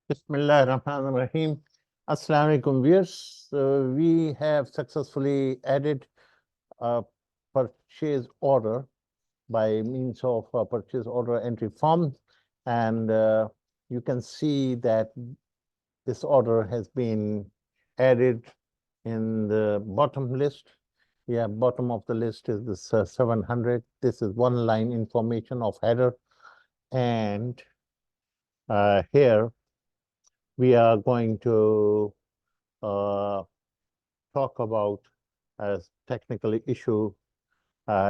Bismillah ar-Rahman ar-Rahim. Assalamu alaikum viewers. We have successfully added a purchase order by means of a purchase order entry form, and you can see that this order has been added in the bottom list. Yeah, bottom of the list is this 700. This is one line information of header, and here we are going to uh, talk about a technical issue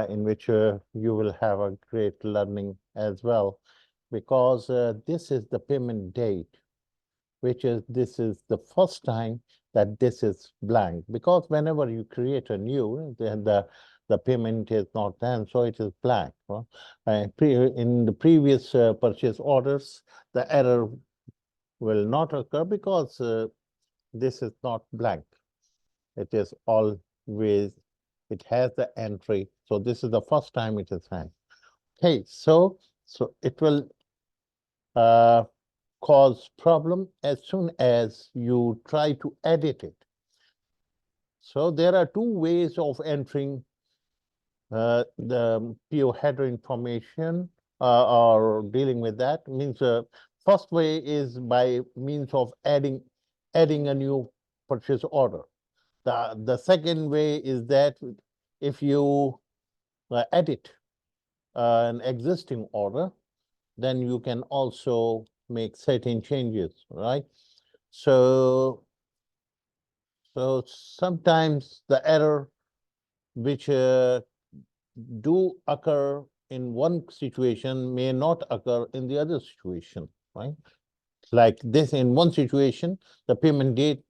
in which you will have a great learning as well, because this is the payment date, which is this is the first time that this is blank, because whenever you create a new, then the payment is not done, so it is blank. In the previous purchase orders, the error will not occur because this is not blank. It is always, it has the entry. So this is the first time it is ran. Okay, so it will cause problem as soon as you try to edit it. So there are two ways of entering the PO header information or dealing with that. Means first way is by means of adding a new purchase order. The second way is that if you edit an existing order, then you can also make certain changes, right? So sometimes the error which do occur in one situation may not occur in the other situation, right? Like this, in one situation, the payment date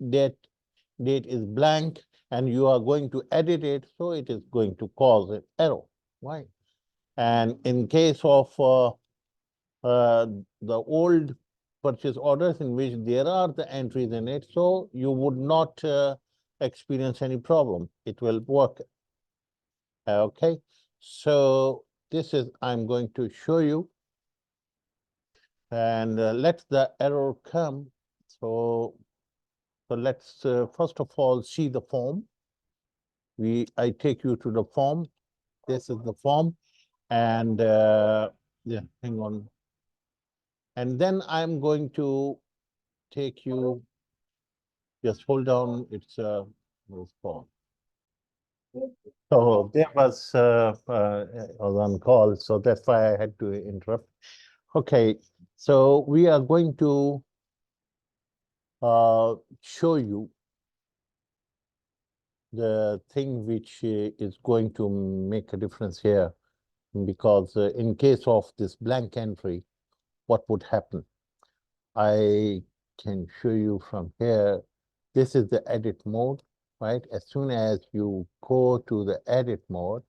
is blank, and you are going to edit it, so it is going to cause an error, right? And in case of the old purchase orders in which there are the entries in it, so you would not experience any problem. It will work. Okay, so this is, I'm going to show you, and let the error come. So let's first of all see the form. I take you to the form. This is the form, and yeah, hang on. And then I'm going to take you, just hold on, it's form. So there was I was on call, so that's why I had to interrupt. Okay, so we are going to show you the thing which is going to make a difference here, because in case of this blank entry, what would happen? I can show you from here. This is the edit mode, right? As soon as you go to the edit mode,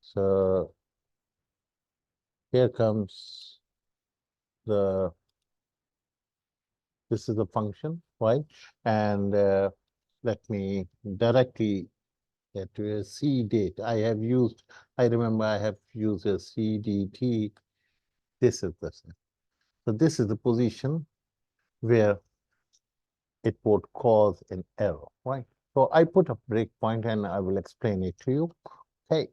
so here comes this is the function, right? And let me directly get to a C date. I remember I have used a CDT. This is the, so this is the position where it would cause an error, right? So I put a breakpoint and I will explain it to you. Okay,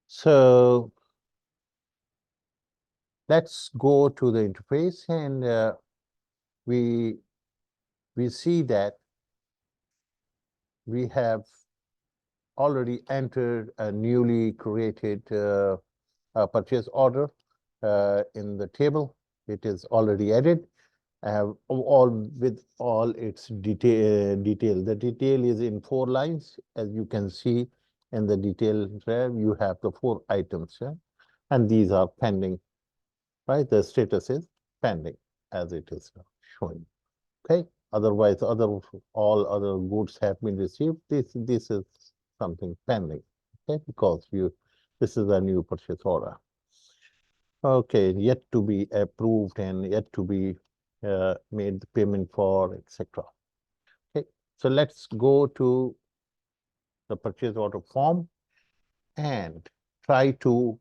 so let's go to the interface, and we see that we have already entered a newly created purchase order in the table. It is already added. All with all its detail. The detail is in 4 lines, as you can see in the detail there. You have the 4 items, yeah? And these are pending, right? The status is pending as it is showing. Okay. Otherwise, all other goods have been received. This is something pending. Okay, because this is a new purchase order. Okay, yet to be approved and yet to be made the payment for, etc. Okay, so let's go to the purchase order form and try to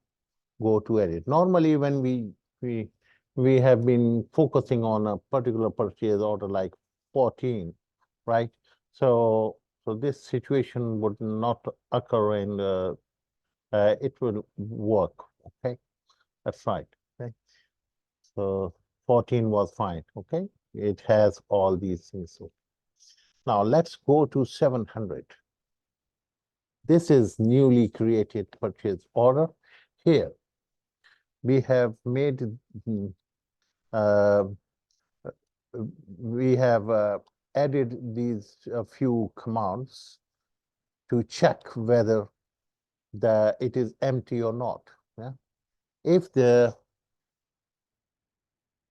go to edit. Normally, when we we have been focusing on a particular purchase order like 14, right? So this situation would not occur and it will work, okay? That's right, okay? So 14 was fine, okay? It has all these things. So now let's go to 700. This is newly created purchase order. Here, we have made, uh, we have added these few commands to check whether it is empty or not. Yeah? If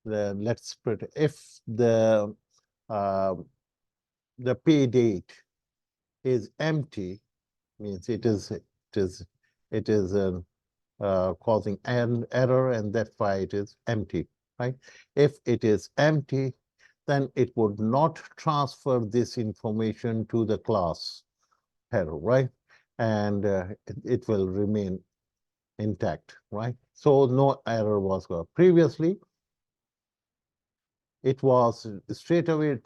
let's split it. If uh, the pay date is empty, means it is causing an error, and that's why it is empty, right? If it is empty, then it would not transfer this information to the class header, right? And it will remain intact, right? So no error was previously. It was straight away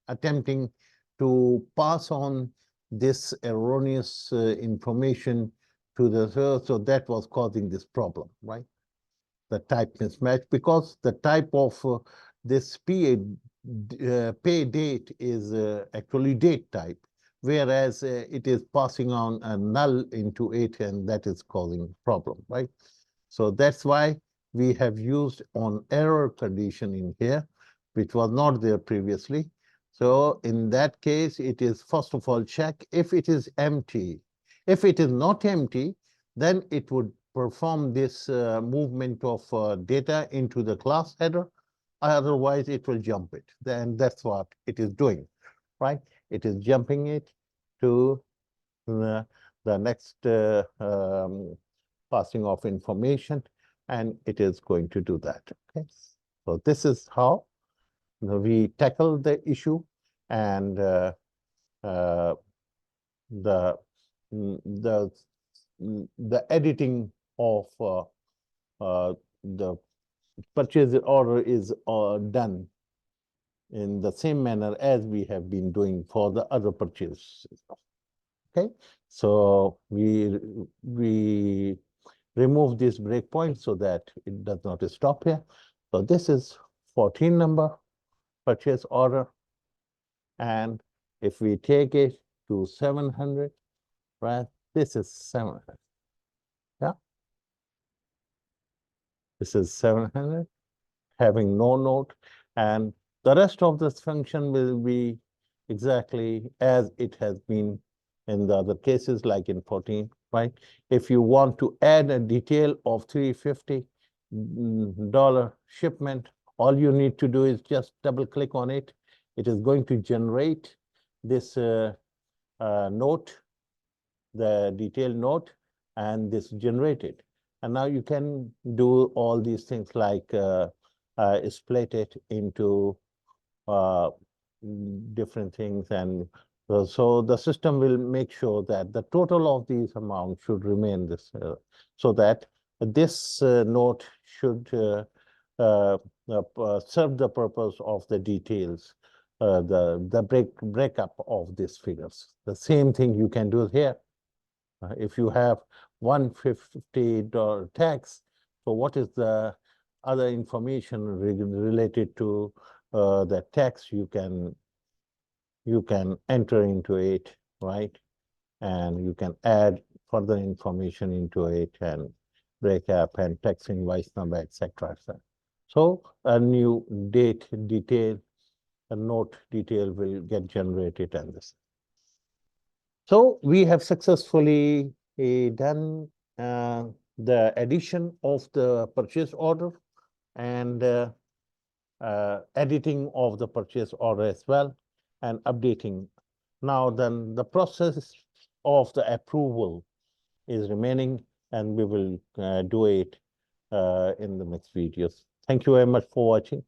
attempting to pass on this erroneous information to the server, so that was causing this problem, right? The type mismatch, because the type of this pay date is actually date type, whereas it is passing on a null into it, and that is causing problem, right? So that's why we have used on error condition in here, which was not there previously. So in that case, it is first of all check if it is empty. If it is not empty, then it would perform this movement of data into the class header. Otherwise, it will jump it. Then that's what it is doing, right? It is jumping it to the next passing of information, and it is going to do that. Okay, so this is how we tackle the issue, and uh, the the the editing of the purchase order is done in the same manner as we have been doing for the other purchases. Okay, so we remove this breakpoint so that it does not stop here. So this is 14 number purchase order, and if we take it to 700, right, this is 700. Yeah, this is 700 having no note, and the rest of this function will be exactly as it has been in the other cases, like in 14, right? If you want to add a detail of $350 shipment, all you need to do is just double click on it. It is going to generate this note, the detailed note, and this generated. And now you can do all these things like split it into different things, and so the system will make sure that the total of these amounts should remain this, so that this note should serve the purpose of the details, the breakup of these figures. The same thing you can do here. If you have $150 tax, so what is the other information related to the tax you can enter into it, right? And you can add further information into it and break up and tax invoice number, etc., etc. So a new date detail, a note detail will get generated and this. So we have successfully done the addition of the purchase order and editing of the purchase order as well, and updating. Now then the process of the approval is remaining, and we will do it in the next videos. Thank you very much for watching.